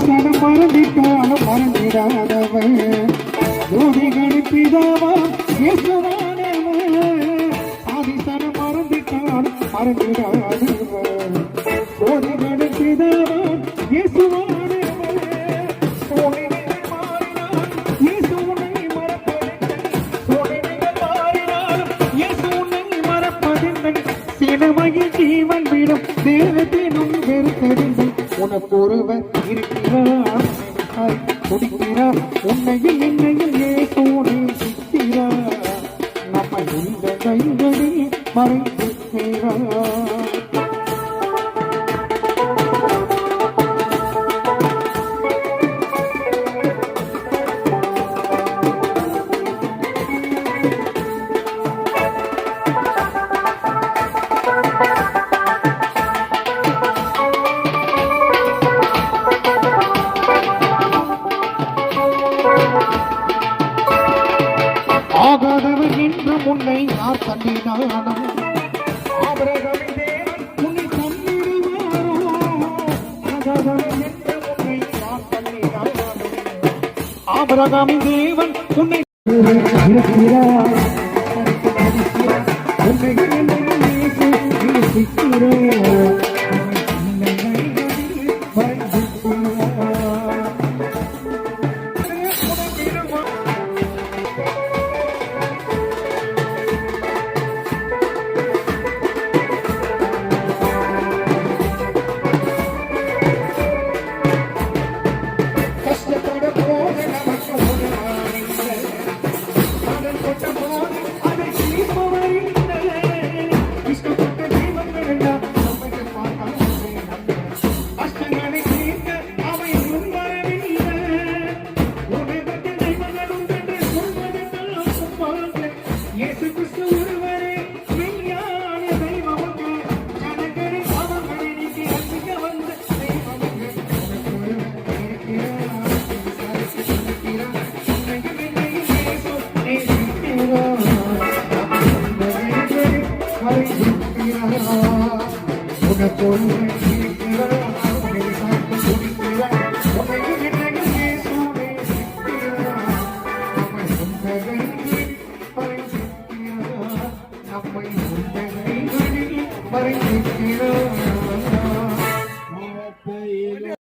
மறந்திட்டாலும் மறந்திடாதவன் ஜோதிகள் பிதாவா இயேசுவானவன் ஆதிசனம் மறந்திட்டாலும் மறந்திடாதவன் ஜோதிகள் பிதாவா இயேசுவானவன் சோதனைகள் மாறினாலும் இயேசு உன்னை மறப்பதில்லை சோதனைகள் மாறினாலும் இயேசு உன்னை மறப்பதில்லை சிலுவையில் ஜீவன் விடும் தேவத்தினும் வெறுத்ததில்லை உனக்கு ஒருவர் இருக்கிறார் குடிக்கிறார் உன்னையும் என்னையும் ஏசோடு சிக்கிறார் நம்ம இந்த கைகளில் மறைந்திருக்கிறார். ஆகாதவர் என்று முன்னை யார் தள்ளினாலும் ஆபிரகாமின் தேவன் உன்னை தள்ளிடுவாரோ ஆகாதவர் என்று முன்னை யார் தள்ளினாலும் ஆபிரகாமின் தேவன் உன்னை இருக்கிறார் உன்னை நேசிக்கிறார் நம்மை மறைந்திருக்கிறார்.